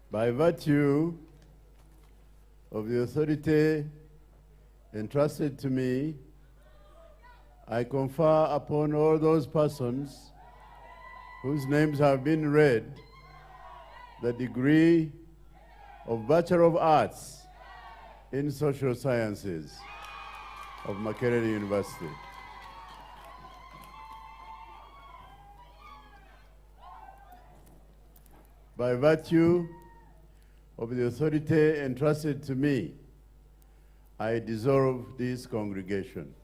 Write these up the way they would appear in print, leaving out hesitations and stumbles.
By virtue of the authority entrusted to me, I confer upon all those persons whose names have been read the degree of Bachelor of Arts in Social Sciences of Makerere University. By virtue of the authority entrusted to me, I dissolve this congregation.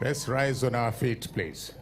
Let's rise on our feet, please.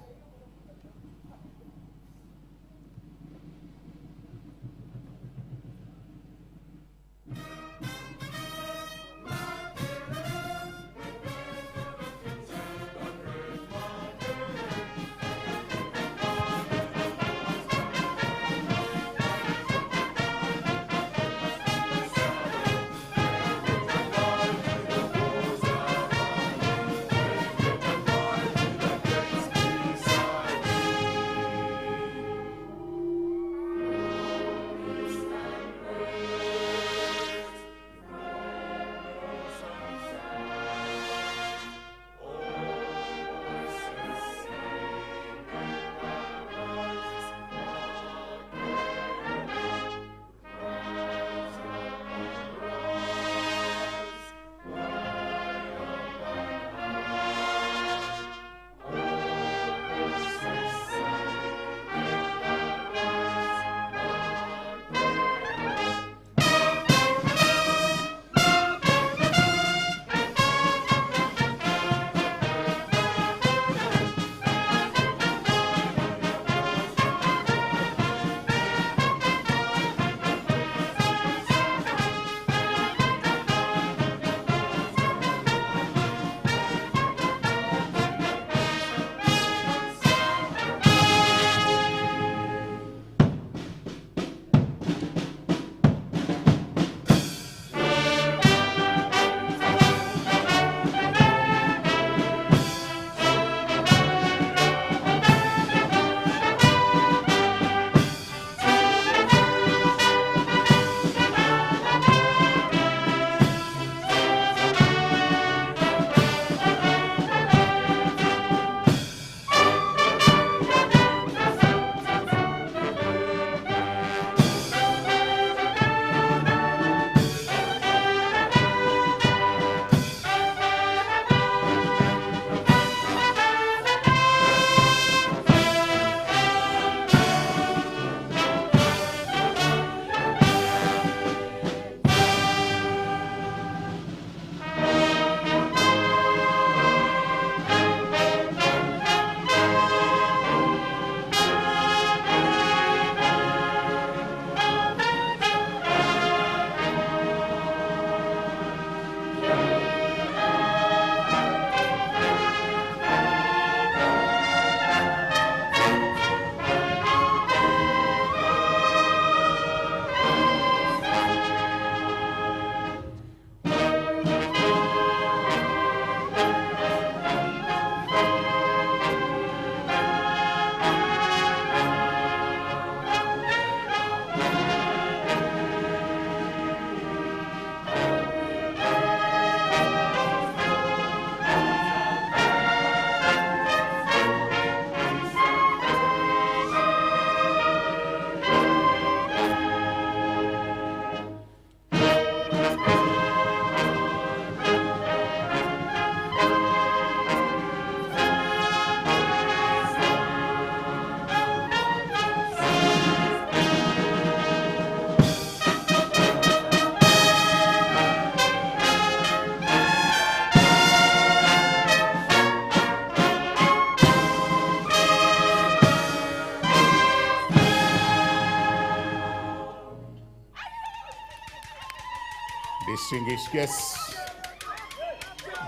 Distinguished guests,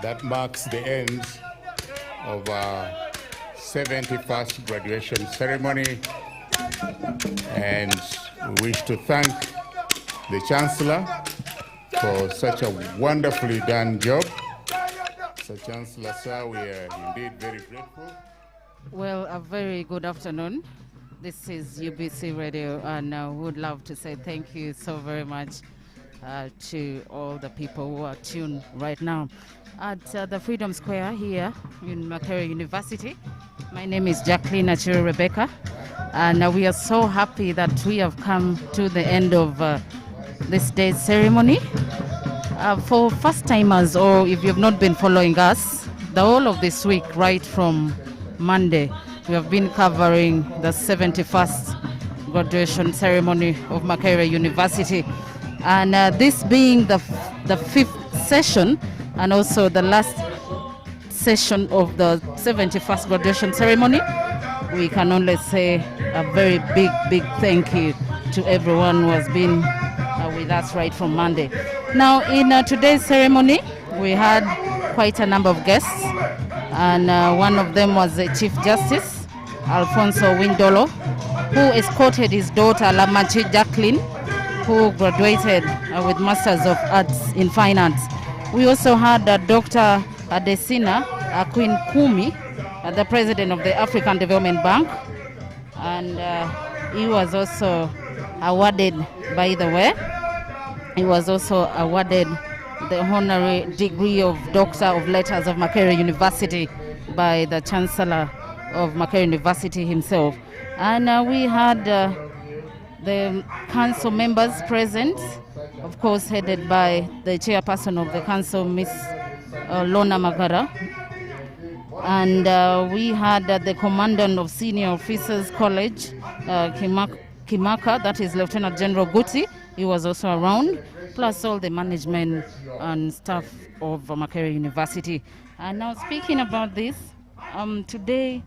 that marks the end of our 71st graduation ceremony, and we wish to thank the Chancellor for such a wonderfully done job. So Chancellor, sir, we are indeed very grateful. Well, a very good afternoon. This is UBC Radio, and I would love to say thank you so very much to all the people who are tuned right now at the Freedom Square here in Makerere University. My name is Jacqueline Achiro Rebecca, and we are so happy that we have come to the end of this day's ceremony. For first timers, or if you have not been following us, the whole of this week, right from Monday, we have been covering the 71st graduation ceremony of Makerere University. And this being the fifth session and also the last session of the 71st graduation ceremony, we can only say a very big thank you to everyone who has been with us right from Monday. Now, in today's ceremony, we had quite a number of guests, and one of them was the Chief Justice, Alfonso Windolo, who escorted his daughter, Lamachi Jacqueline, who graduated with Masters of Arts in Finance. We also had Dr. Adesina Queen Kumi, the President of the African Development Bank, and he was also awarded, by the way, he was also awarded the honorary degree of Doctor of Letters of Makerere University by the Chancellor of Makerere University himself. And we had the council members present, of course headed by the chairperson of the council, Miss Lona Magara. And we had the commandant of Senior Officers College, Kimaka, that is Lieutenant General Guti. He was also around, plus all the management and staff of Makerere University. And now speaking about this, today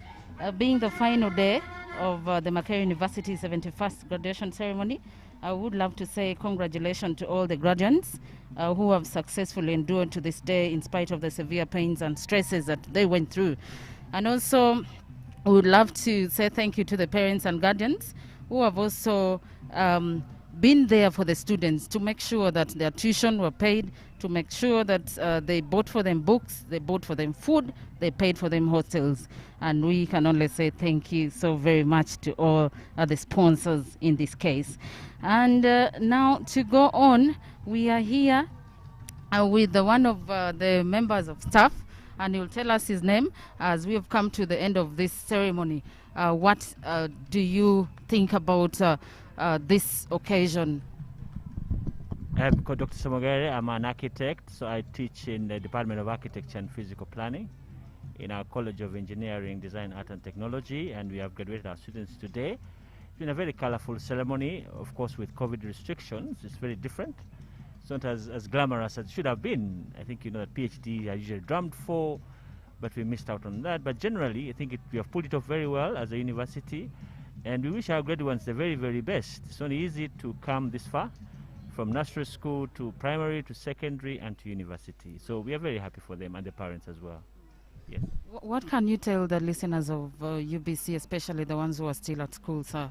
being the final day of the Makerere University 71st graduation ceremony, I would love to say congratulations to all the graduates who have successfully endured to this day in spite of the severe pains and stresses that they went through. And also, I would love to say thank you to the parents and guardians who have also been there for the students to make sure that their tuition were paid, to make sure that they bought for them books, they bought for them food, they paid for them hostels. And we can only say thank you so very much to all the sponsors in this case. And now to go on, we are here with one of the members of staff, and he'll tell us his name as we have come to the end of this ceremony. What do you think about this occasion? I'm Dr. Makerere. I'm an architect, so I teach in the Department of Architecture and Physical Planning in our College of Engineering, Design, Art and Technology, and we have graduated our students today. It's been a very colorful ceremony, of course with COVID restrictions. It's very different. It's not as glamorous as it should have been. I think you know that PhD are usually drummed for, but we missed out on that. But generally, I think we have pulled it off very well as a university, and we wish our graduates the very best. It's not easy to come this far, from nursery school to primary to secondary and to university. So we are very happy for them and the parents as well. Yes. What can you tell the listeners of UBC, especially the ones who are still at school, sir?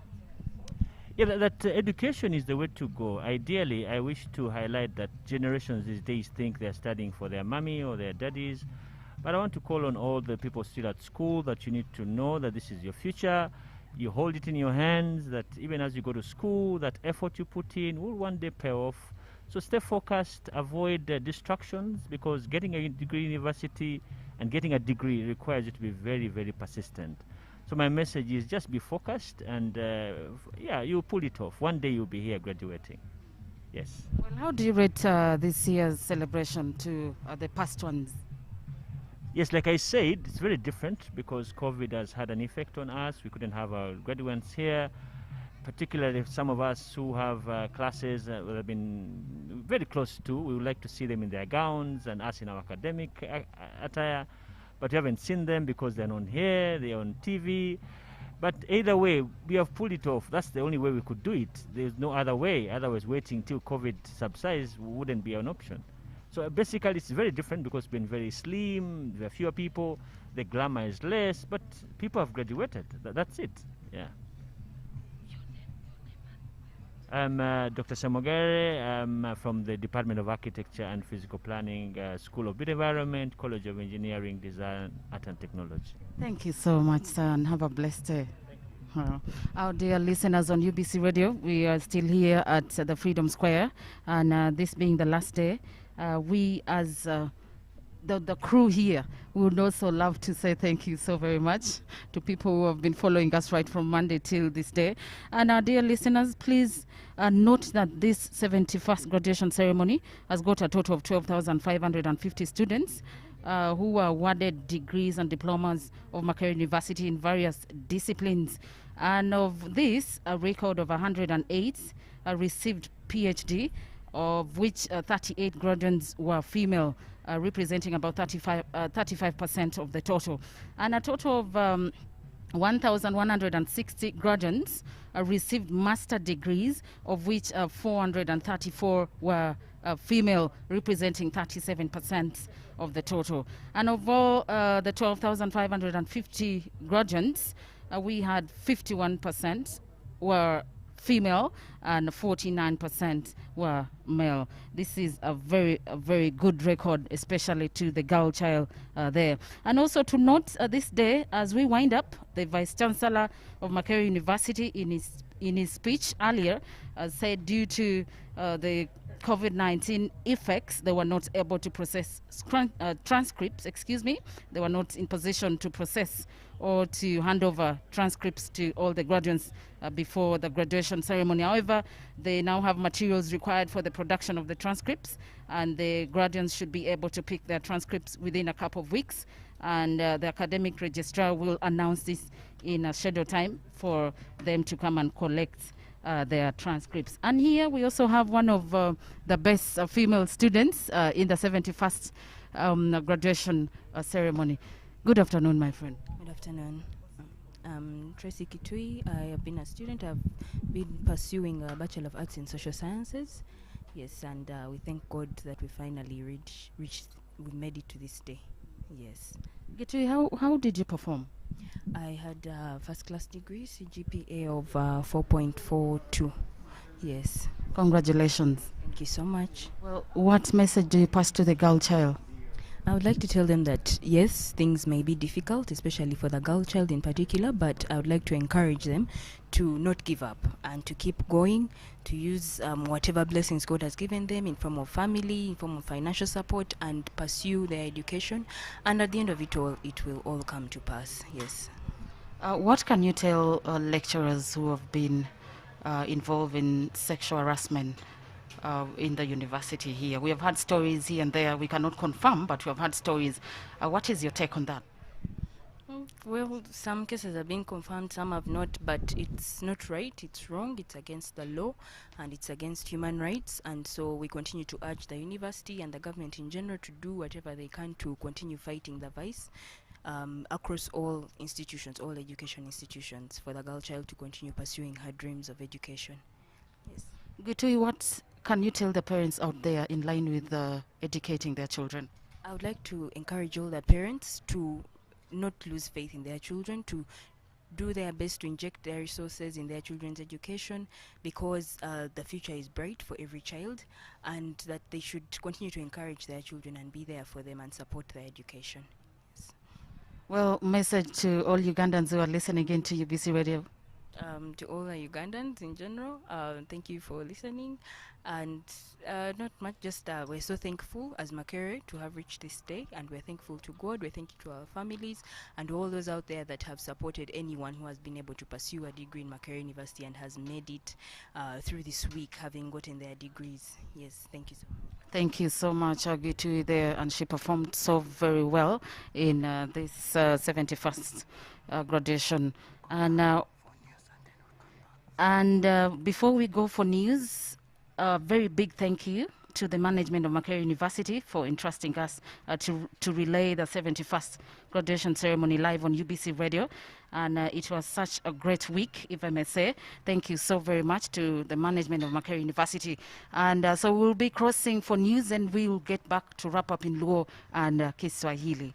Yeah, that education is the way to go. Ideally, I wish to highlight that generations these days think they're studying for their mommy or their daddies. But I want to call on all the people still at school that you need to know that this is your future. You hold it in your hands, that even as you go to school, that effort you put in will one day pay off. So stay focused, avoid distractions, because getting a degree in university and getting a degree requires you to be very persistent. So my message is just be focused, and yeah, you'll pull it off. One day you'll be here graduating. Yes. Well, how do you rate this year's celebration to the past ones? Yes, like I said, it's very different because COVID has had an effect on us. We couldn't have our graduates here, particularly some of us who have classes that have been very close to. We would like to see them in their gowns and us in our academic attire, but we haven't seen them because they're not here, they're on TV. But either way, we have pulled it off. That's the only way we could do it. There's no other way. Otherwise, waiting till COVID subsides wouldn't be an option. So basically, it's very different because it's been very slim, there are fewer people, the glamour is less, but people have graduated. That's it. Yeah. I'm Dr. Makerere. I'm from the Department of Architecture and Physical Planning, School of Built Environment, College of Engineering, Design, Art and Technology. Thank you so much, sir, and have a blessed day. Our dear listeners on UBC Radio, we are still here at the Freedom Square, and this being the last day, we as the crew here would also love to say thank you so very much to people who have been following us right from Monday till this day. And our dear listeners, please note that this 71st graduation ceremony has got a total of 12,550 students who were awarded degrees and diplomas of Makerere University in various disciplines. And of this, a record of 108 received PhD, of which 38 graduates were female, representing about 35% of the total. And a total of 1,160 graduates received master degrees, of which 434 were female, representing 37% of the total. And of all the 12,550 graduates, we had 51% were female and 49% were male. This is a very good record, especially to the girl child there. And also to note this day, as we wind up, the Vice Chancellor of Makerere University in his speech earlier said due to the COVID-19 effects, they were not able to process transcripts, They were not in position to process or to hand over transcripts to all the graduates before the graduation ceremony. However, they now have materials required for the production of the transcripts, and the graduates should be able to pick their transcripts within a couple of weeks. And the academic registrar will announce this in a scheduled time for them to come and collect their transcripts. And here we also have one of the best female students in the 71st graduation ceremony. Good afternoon, my friend. Good afternoon. I'm Tracy Kitui. I have been a student. I've been pursuing a Bachelor of Arts in Social Sciences. Yes, and we thank God that we finally we made it to this day. Yes. Kitui, how did you perform? I had a first class degree, CGPA of 4.42. Yes. Congratulations. Thank you so much. Well, what message do you pass to the girl child? I would like to tell them that yes, things may be difficult, especially for the girl child in particular, but I would like to encourage them to not give up and to keep going, to use whatever blessings God has given them in form of family, in form of financial support, and pursue their education. And at the end of it all, it will all come to pass. Yes. What can you tell lecturers who have been involved in sexual harassment in the university here? We have had stories here and there. We cannot confirm, but we have had stories. What is your take on that? Well, some cases have been confirmed, some have not, but it's not right, it's wrong, it's against the law, and it's against human rights. And so we continue to urge the university and the government in general to do whatever they can to continue fighting the vice across all institutions, all education institutions, for the girl child to continue pursuing her dreams of education. Yes. Gitui, what can you tell the parents out there in line with educating their children? I would like to encourage all the parents to not lose faith in their children, to do their best to inject their resources in their children's education, because the future is bright for every child, and that they should continue to encourage their children and be there for them and support their education. Yes. Well, message to all Ugandans who are listening in to UBC Radio. To all the Ugandans in general, thank you for listening, and not much, just we're so thankful as Makerere to have reached this day, and we're thankful to God, we're thankful to our families and all those out there that have supported anyone who has been able to pursue a degree in Makerere University and has made it through this week having gotten their degrees. Yes, thank you so much. Thank you so much, Agitui there, and she performed so very well in this 71st graduation. And before we go for news, a very big thank you to the management of Makerere University for entrusting us to relay the 71st graduation ceremony live on UBC Radio. And it was such a great week, if I may say. Thank you so very much to the management of Makerere University. And so we'll be crossing for news, and we'll get back to wrap up in Luo and Kiswahili.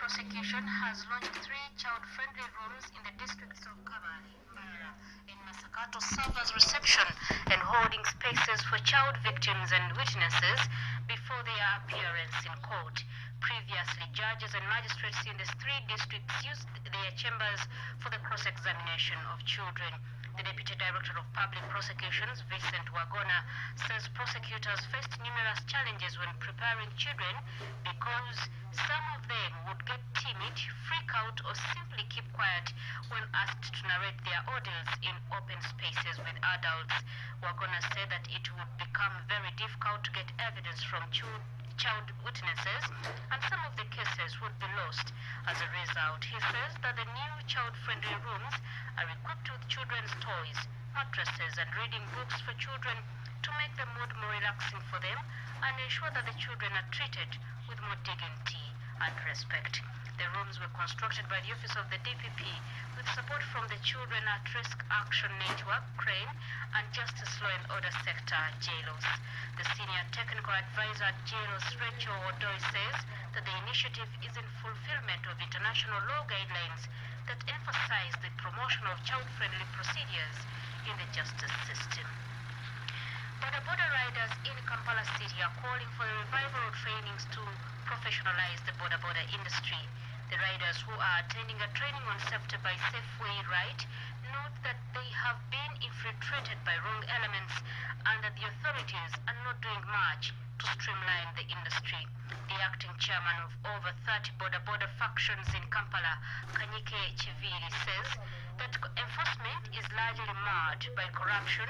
prosecution has launched 3 child-friendly rooms in the districts of Kabale, Mbarara, and Masakato serve as reception and holding spaces for child victims and witnesses before their appearance in court. Previously, judges and magistrates in the 3 districts used their chambers for the cross-examination of children. The Deputy Director of Public Prosecutions, Vincent Wagona, says prosecutors faced numerous challenges when preparing children because some of them would get timid, freak out, or simply keep quiet when asked to narrate their ordeals in open spaces with adults. Wagona said that it would become very difficult to get evidence from child witnesses, and some of the cases would be lost. As a result, he says that the new child-friendly rooms are equipped with children's toys, mattresses, and reading books for children to make the mood more relaxing for them and ensure that the children are treated with more dignity and respect. The rooms were constructed by the Office of the DPP with support from the Children at Risk Action Network, CRANE, and Justice Law and Order Sector, JLOS. The Senior Technical Advisor at JLOS, Rachel Odoi, says that the initiative is in fulfillment of international law guidelines that emphasize the promotion of child-friendly procedures in the justice system. Border riders in Kampala City are calling for the revival of trainings to professionalize the border industry. The riders who are attending a training on safety by Safeway Ride note that they have been infiltrated by wrong elements and that the authorities are not doing much to streamline the industry. The acting chairman of over 30 border factions in Kampala, Kanyike Chiviri, says that enforcement is largely marred by corruption,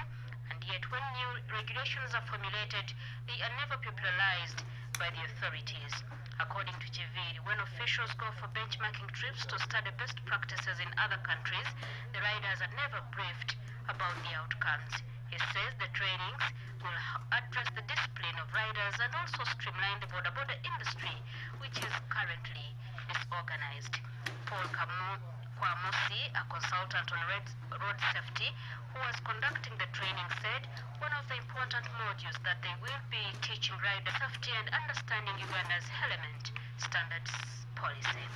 and yet when new regulations are formulated, they are never popularized by the authorities. According to Chiviri, when officials go for benchmarking trips to study best practices in other countries, the riders are never briefed about the outcomes. He says the trainings will address the discipline of riders and also streamline the border industry, which is currently disorganized. Paul Kwamusi, a consultant on road safety who was conducting the training, said one of the important modules that they will be teaching rider safety and understanding Uganda's element standards policy.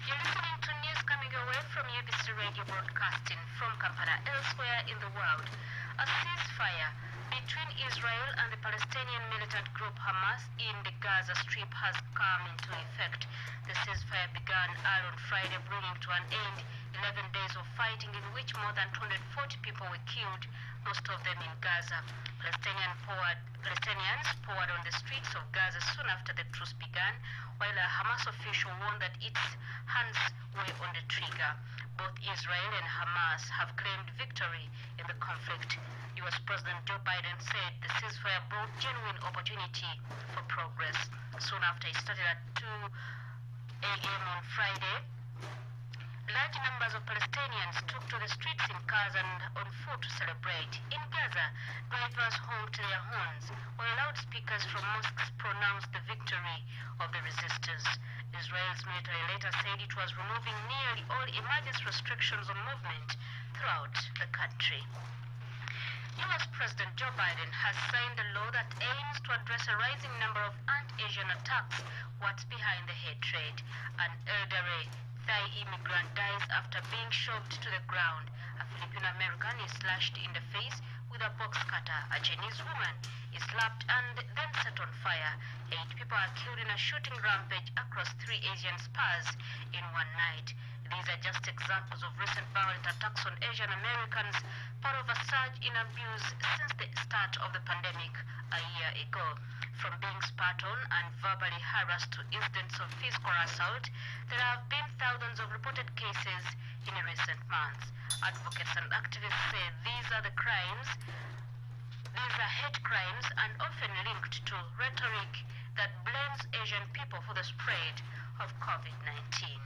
You're listening to news coming away from UBC Radio Broadcasting from Kampala. Elsewhere in the world, a ceasefire between Israel and the Palestinian militant group Hamas in the Gaza Strip has come into effect. The ceasefire began on Friday, bringing to an end 11 days of fighting in which more than 240 people were killed, most of them in Gaza. Palestinians poured on the streets of Gaza soon after the truce began, while a Hamas official warned that its hands were on the trigger. Both Israel and Hamas have claimed victory in the conflict. U.S. President Joe Biden said the ceasefire brought genuine opportunity for progress. Soon after it started at 2 a.m. on Friday, large numbers of Palestinians took to the streets in cars and on foot to celebrate. In Gaza, drivers honked their horns, while loudspeakers from mosques pronounced the victory of the resistors. Israel's military later said it was removing nearly all emergency restrictions on movement throughout the country. U.S. President Joe Biden has signed a law that aims to address a rising number of anti-Asian attacks. What's behind the hatred? An elderly Thai immigrant dies after being shoved to the ground. A Filipino American is slashed in the face with a box cutter. A Chinese woman is slapped and then set on fire. 8 people are killed in a shooting rampage across 3 Asian spas in one night. These are just examples of recent violent attacks on Asian Americans, part of a surge in abuse since the start of the pandemic a year ago. From being spat on and verbally harassed to incidents of physical assault, there have been thousands of reported cases in recent months. Advocates and activists say these are hate crimes and often linked to rhetoric that blames Asian people for the spread of COVID-19.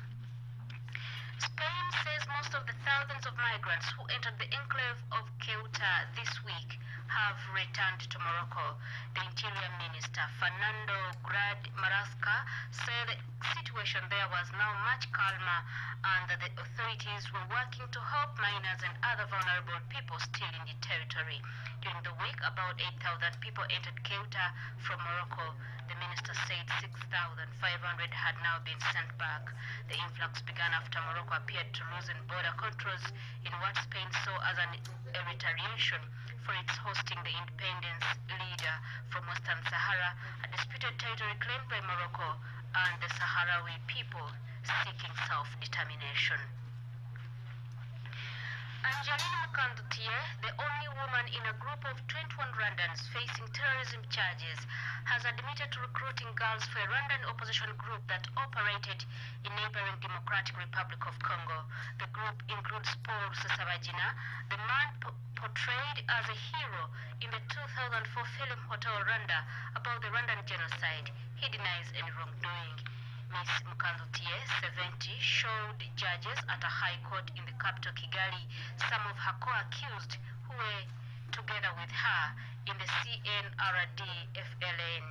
Spain says most of the thousands of migrants who entered the enclave of Ceuta this week have returned to Morocco. The Interior Minister, Fernando Grad Marasca, said the situation there was now much calmer and that the authorities were working to help minors and other vulnerable people still in the territory. During the week, about 8,000 people entered Ceuta from Morocco. The minister said 6,500 had now been sent back. The influx began after Morocco appeared to loosen border controls in what Spain saw as a retaliation for its hosting the independence leader from Western Sahara, a disputed territory claimed by Morocco and the Sahrawi people seeking self-determination. Angeline Mukandutie, the only woman in a group of 21 Rwandans facing terrorism charges, has admitted to recruiting girls for a Rwandan opposition group that operated in neighboring Democratic Republic of Congo. The group includes Paul Rusesabagina, the man portrayed as a hero in the 2004 film Hotel Rwanda about the Rwandan genocide. He denies any wrongdoing. Ms. Mukandutie, 70, showed judges at a high court in the capital Kigali some of her co-accused who were together with her in the CNRD-FLN.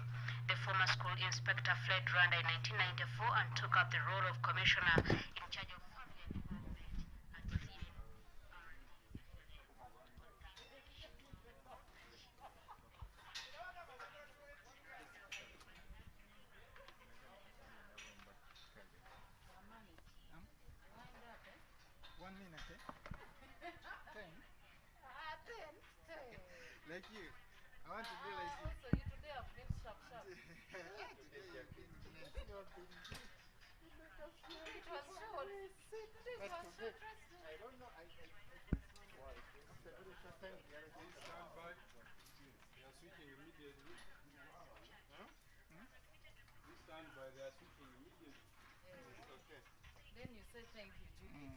The former school inspector fled Rwanda in 1994 and took up the role of commissioner in charge of family and development at CNRD. Like you. I want to be like you. So you today have been sharp. Today you have been nice. You have been It was short. Today was so interesting. I don't know. I after very short time the other day stand by. They are switching immediately. Huh? You stand by, they are switching immediately. It's okay. Then you say thank you, Judy.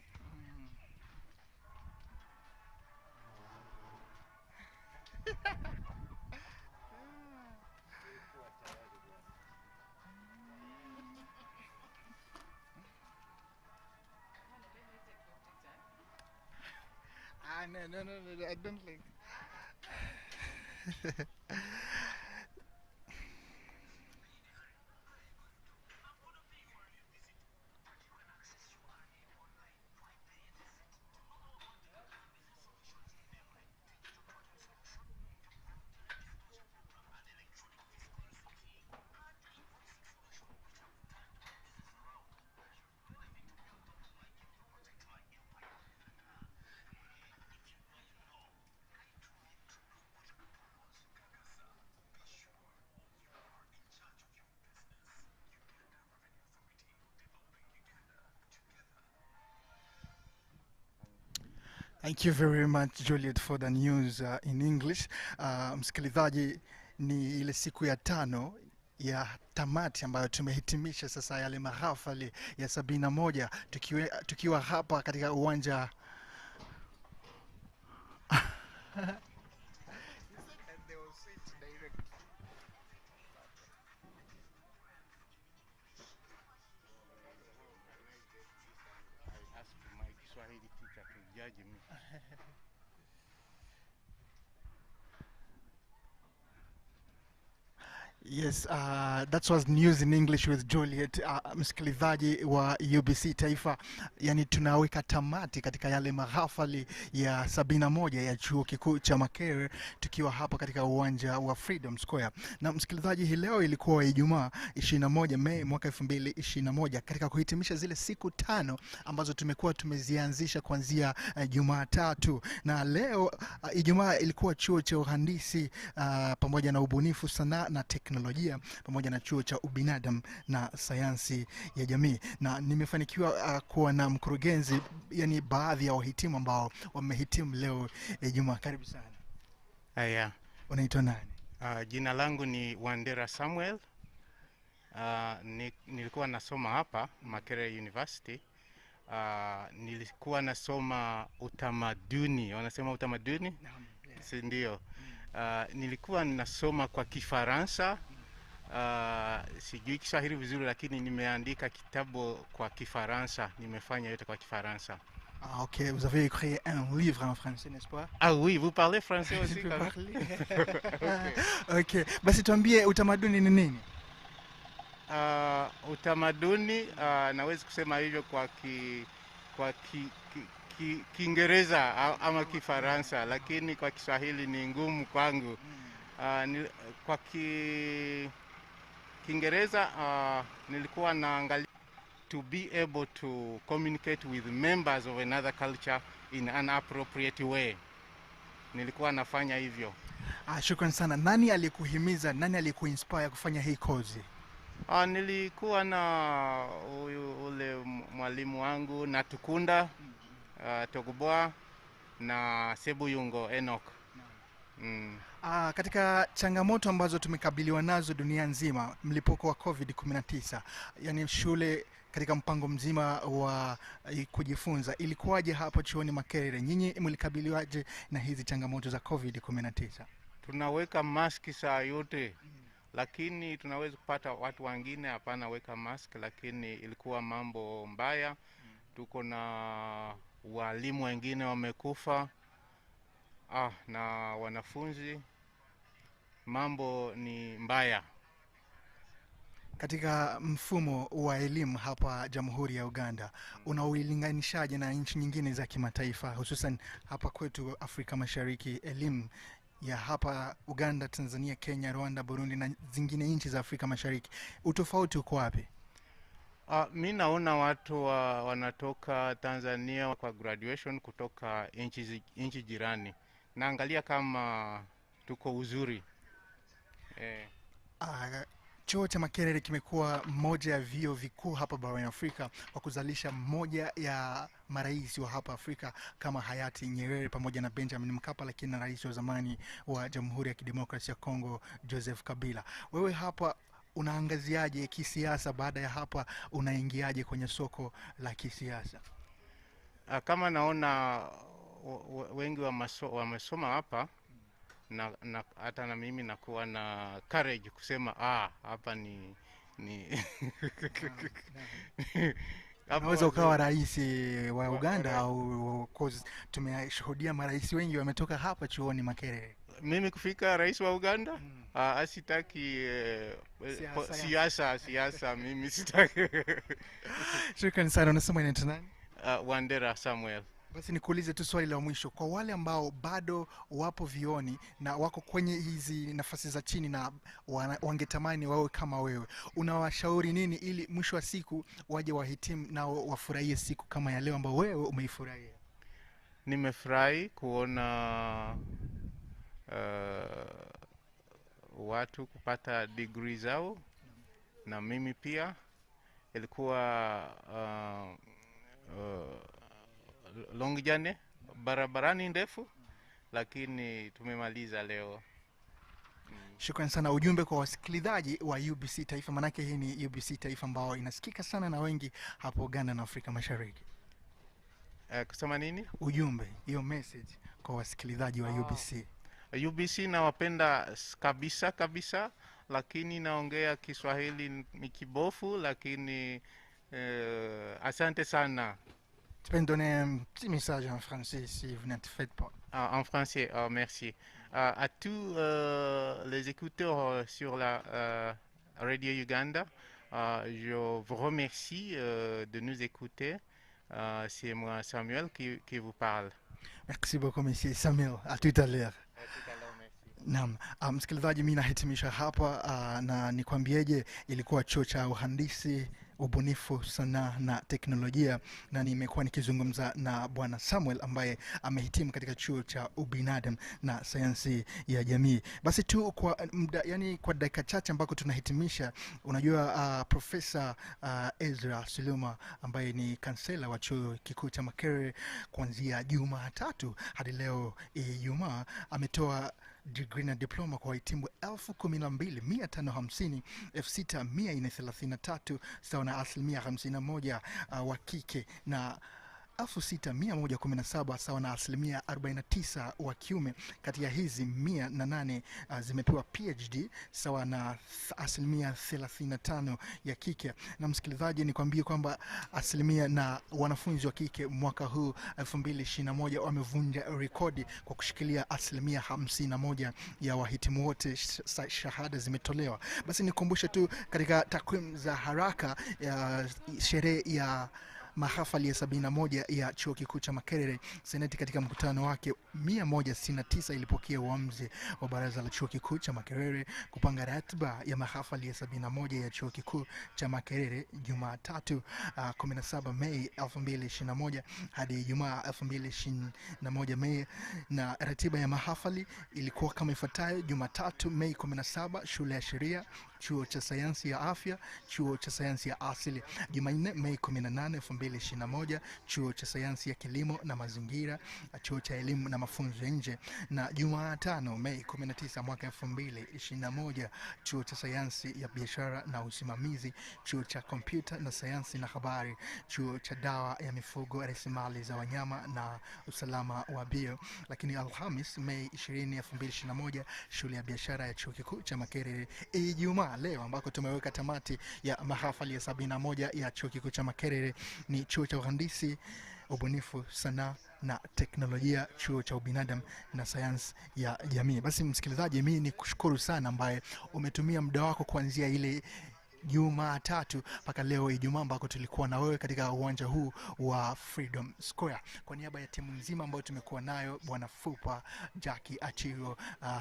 No, I don't like. Thank you very much Juliet for the news in English. Msikilizaji, ni ile siku ya 5 ya tamati ambayo tumehitimisha sasa yale mahafali ya 71 tukiwa hapa katika uwanja Yes, that was news in English with Juliet. Msikilizaji wa UBC Taifa, yani tunaweka tamati katika yale mahafali ya 71 ya chuo kikuu cha Makerere tukiwa hapa katika uwanja wa Freedom Square. Na msikilizaji, hii leo ilikuwa Ijumaa 21 Mei mwaka 2021 katika kuhitimisha zile siku 5 ambazo tumekuwa tumezianzisha kuanzia Jumatatu. Na leo Ijumaa ilikuwa chuo cha uhandisi pamoja na ubunifu, sanaa na teknolojia pamoja na chuo cha ubinadamu na sayansi ya jamii. Na nimefanikiwa kuwa na mkurugenzi, yani baadhi ya wahitimu ambao wamehitimu leo Ijumaa. Karibu sana. Haya. Unaitwa nani? Jina langu ni Wandera Samuel. Nilikuwa nasoma hapa Makerere University. Nilikuwa nasoma utamaduni. Wanasema utamaduni? Naam. Si ndio? Nilikuwa nasoma kwa Kifaransa. Sijui Kiswahili vizuri, lakini nimeandika kitabu kwa Kifaransa. Nimefanya yote kwa Kifaransa. Ah, ok. Vous avez écrit un livre en français, n'est-ce pas? Ah oui, vous parlez français aussi? Je peux parler. Ok. Basi tuambie utamaduni ni nini? Utamaduni naweza kusema hivyo kwa Kiingereza ama Kifaransa, lakini kwa Kiswahili ni ngumu kwangu. Kiingereza nilikuwa naangalia to be able to communicate with members of another culture in an appropriate way. Nilikuwa nafanya hivyo. Shukran sana. Nani alikuhimiza, nani alikuinspire kufanya hii kozi? Nilikuwa na ule mwalimu wangu Natukunda Togoboa na Sebuyungo Enoch. Katika changamoto ambazo tumekabiliwa nazo dunia nzima, mlipuko wa COVID-19, yani shule katika mpango mzima wa kujifunza, ilikuwaje hapa chuoni Makerere? Nyinyi mlikabiliwaje na hizi changamoto za COVID-19? Tunaweka maski saa yote, lakini tunaweza kupata watu wengine hapana weka mask, lakini ilikuwa mambo mbaya. Tuko na walimu wengine wamekufa, na wanafunzi, mambo ni mbaya. Katika mfumo wa elimu hapa Jamhuri ya Uganda, unaulinganishaje na nchi nyingine za kimataifa, hususan hapa kwetu Afrika Mashariki? Elimu ya hapa Uganda, Tanzania, Kenya, Rwanda, Burundi na zingine nchi za Afrika Mashariki, utofauti uko wapi? Mimi naona watu wanatoka Tanzania kwa graduation kutoka nchi jirani. Naangalia kama tuko uzuri. Chuo cha Makerere kimekuwa moja ya vyuo vikuu hapa barani Afrika kwa kuzalisha moja ya marais wa hapa Afrika kama hayati Nyerere pamoja na Benjamin Mkapa, lakini na rais wa zamani wa Jamhuri ya Kidemokrasia ya Kongo Joseph Kabila. Wewe hapa unaangaziaje kisiasa? Baada ya hapa unaingiaje kwenye soko la kisiasa? Kama naona wengi wamesoma hapa, na hata na mimi nakuwa na courage kusema hapa ni unaweza ukawa rais wa Uganda au cause tumeshuhudia marais wengi wametoka hapa chuoni Makerere. Mimi kufika rais wa Uganda? Asitaki siasa, mimi sitaki. Shukrani sana. Unasema inaitwa nani? Wandera Samuel. Basi nikuulize tu swali la mwisho, kwa wale ambao bado wapo vioni na wako kwenye hizi nafasi za chini na wangetamani wawe kama wewe, unawashauri nini ili mwisho wa siku waje wahitimu na wafurahie siku kama ya leo ambao wewe umeifurahia? Nimefurahi kuona watu kupata degree zao, na mimi pia. Ilikuwa long journey, barabarani ndefu, lakini tumemaliza leo. Shukrani sana. Ujumbe kwa wasikilizaji wa UBC Taifa, manake hii ni UBC Taifa ambao inasikika sana na wengi hapo Uganda na Afrika Mashariki. Kusema nini? Ujumbe, hiyo message kwa wasikilizaji wa UBC. UBC nawapenda kabisa, lakini naongea Kiswahili ni kibofu, lakini asante sana. Tu peux me donner un petit message en français si vous n'êtes fait pas? En français, merci. À tous les écouteurs sur la Radio Uganda, je vous remercie de nous écouter. C'est moi Samuel qui vous parle. Merci beaucoup monsieur Samuel. À tout à l'heure. Naam, msikilizaji, mimi nahitimisha hapa na nikwambieje, ilikuwa chuo cha uhandisi, ubunifu, sanaa na teknolojia, na nimekuwa nikizungumza na bwana Samuel ambaye amehitimu katika chuo cha ubinadamu na sayansi ya jamii. Basi tu kwa muda, yani kwa dakika chache ambako tunahitimisha, unajua Profesa Ezra Siluma ambaye ni kansela wa chuo kikuu cha Makerere, kuanzia Jumatatu hadi leo Ijumaa ametoa degree na diploma kwa wahitimu 12,550, 6,433 sawa na 51% wa kike, na 6,117 sawa na 49% wa kiume. Kati ya hizi 108 zimepewa PhD sawa na 35% ya kike. Na msikilizaji, nikwambie kwamba asilimia na wanafunzi wa kike mwaka huu 2021 wamevunja rekodi kwa kushikilia 51% ya wahitimu wote shahada zimetolewa. Basi nikumbushe tu katika takwimu za haraka, sherehe ya mahafali ya 71 ya chuo kikuu cha Makerere, Seneti katika mkutano wake 169 ilipokea uamuzi wa baraza la chuo kikuu cha Makerere kupanga ratiba ya mahafali ya 71 ya chuo kikuu cha Makerere Jumatatu 17 Mei 2021 hadi Ijumaa 2021 Mei, na ratiba ya mahafali ilikuwa kama ifuatayo: Jumatatu Mei 17 shule ya sheria, chuo cha sayansi ya afya, chuo cha sayansi ya asili. Jumanne Mei 18 2021 chuo cha sayansi ya kilimo na mazingira, chuo cha elimu na mafunzo nje. Na Jumatano Mei 19 mwaka 2021 chuo cha sayansi ya biashara na usimamizi, chuo cha kompyuta na sayansi na habari, chuo cha dawa ya mifugo, rasilimali za wanyama na usalama wa bio. Lakini Alhamis Mei 20 2021 shule ya biashara ya chuo kikuu cha Makerere. Ijumaa leo ambako tumeweka tamati ya mahafali ya 71 ya chuo kikuu cha Makerere ni chuo cha uhandisi, ubunifu, sanaa na teknolojia, chuo cha ubinadamu na sayansi ya jamii. Basi msikilizaji, mimi ni kushukuru sana ambaye umetumia muda wako kuanzia ile Jumatatu mpaka leo Ijumaa ambako tulikuwa na wewe katika uwanja huu wa Freedom Square. Kwa niaba ya timu nzima ambayo tumekuwa nayo, bwana Fupa, Jackie Achiro,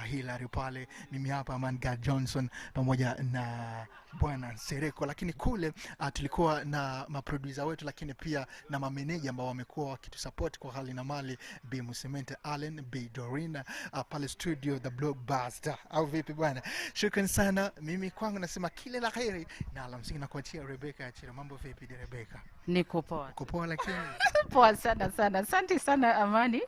Hilary pale, mimi hapa Manga Johnson pamoja na bwana Sereko, lakini kule tulikuwa na maproducer wetu, lakini pia na mameneja ambao wamekuwa wakitusupport kwa hali na mali, B Musemente Allen, B Dorina, pale studio The Blockbuster. Au vipi bwana? Shukrani sana. Mimi kwangu nasema kile la heri na alamsiki na kuachia Rebecca Achira. Mambo vipi Rebecca? Niko poa. Uko poa lakini? Poa sana. Asante sana Amani.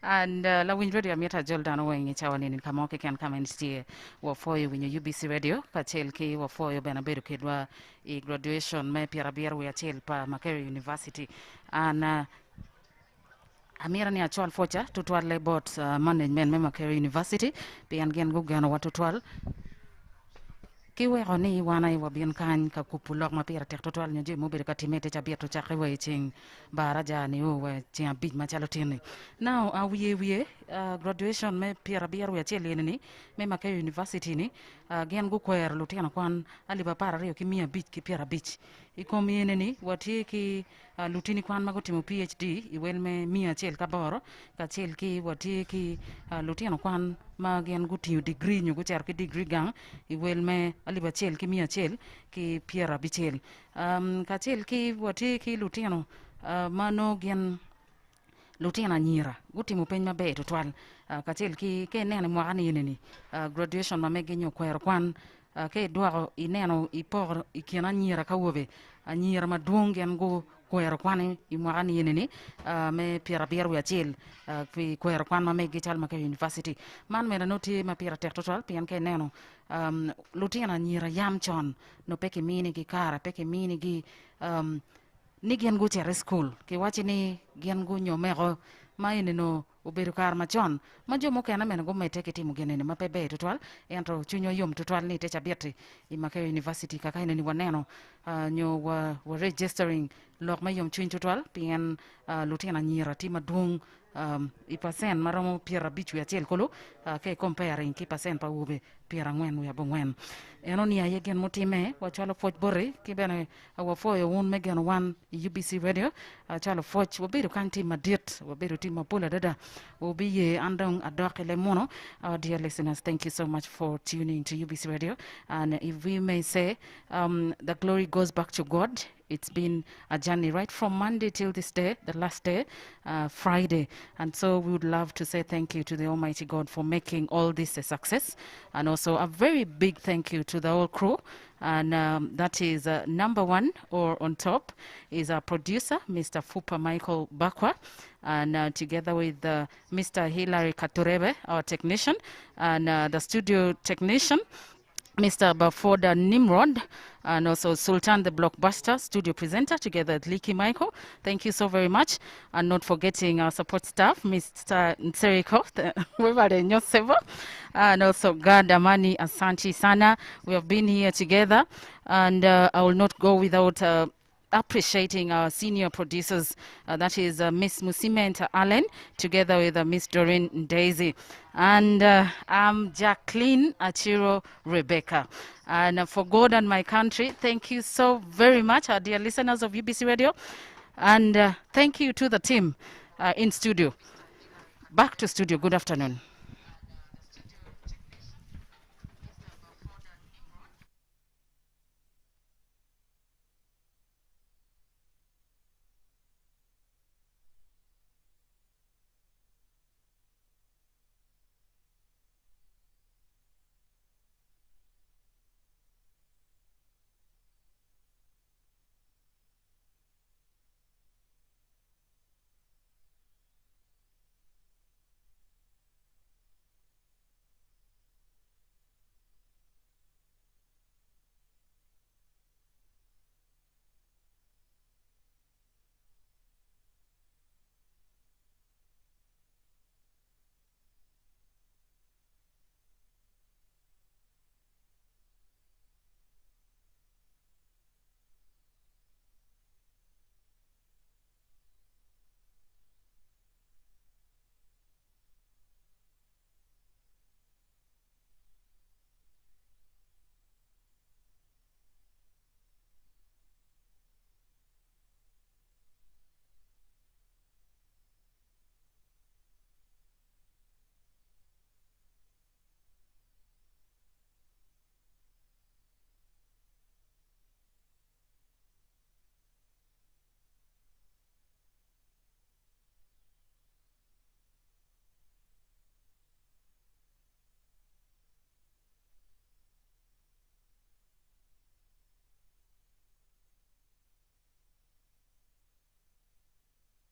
And la winjodi ameta Jordan wenye chawani ni kama kama kama nisiye wafoyo wenye UBC radio kachelki wafoyo benabedu kidwa I graduation me pia we achel pa Makerere University. And Amira ni actual focha tutwal lebot management me Makerere University pian gen gugano watutwal kiwe oni wana iwa bien kan ka kupulok mapira tek total nyoje mo be ka timete cha bieto cha kwewe ching baraja ni we tia big machalo tini. Now we graduation me pira we chele ni me Makerere University ni gen gu kwer lutiana kwan ali ba para rio kimia bich ki pira bich ikomi ni wati ki lutini kwan magotimo PhD iwel me mia chel ka boro ka chel ki wati ki lutiana kwan ma gen gutiu degree nyu gucher ki degree gang iwel me aliba chel ki mia chel ki piera bichel ka chel ki wati ki lutiano mano gen lutiana nyira gutimo peny mabe to twal ka chel ki ke nene mwani ni graduation ma mege nyo kwer kwan ke dwaro ineno ipor ikena nyira ka wobe anyira maduong gen go kwer kwan imwani ni me piera we achel ki kwer kwan ma mege chal Makerere University man mena noti ma piera tek total pian ke neno lutiana nyira yam chon no peke mini ki kara peke mini gi ni gen go chere school ke wachi ni gen go nyomego ma no uberu kar machon ma jomo kana mena go mete ke timu genene ma pebe total ento chunyo yom total ni techa bieti I Makerere University kaka ni waneno nyo wa registering lok ma yom chun total pian lutiana nyira ti madung ipasen maramo piera bichu ya chel kolo ke comparing ki pasen pa ube piera ngwen ya bongwen eno ni ayegen motime wa chalo foj bore ki bene wa foyo won megen one UBC radio chalo foj wo bedo kan ti madit wo bedo ti mapola dada wo biye andong adokele mono. Dear listeners, thank you so much for tuning to UBC radio, and if we may say the glory goes back to God. It's been a journey right from Monday till this day, the last day, Friday. And so we would love to say thank you to the Almighty God for making all this a success. And also a very big thank you to the whole crew. And that is number one, or on top, is our producer, Mr. Fupa Michael Bakwa. And together with Mr. Hilary Katurebe, our technician, and the studio technician, Mr. Bafoda Nimrod, and also Sultan the Blockbuster studio presenter, together with Liki Michael. Thank you so very much. And not forgetting our support staff, Mr. Nseriko, and also Gadamani Asanti Sana. We have been here together, and I will not go without appreciating our senior producers, that is Miss Musimenta Allen, together with Miss Doreen Daisy. And I'm Jacqueline Achiro Rebecca. And for God and my country, thank you so very much, our dear listeners of UBC Radio. And thank you to the team in studio. Back to studio. Good afternoon.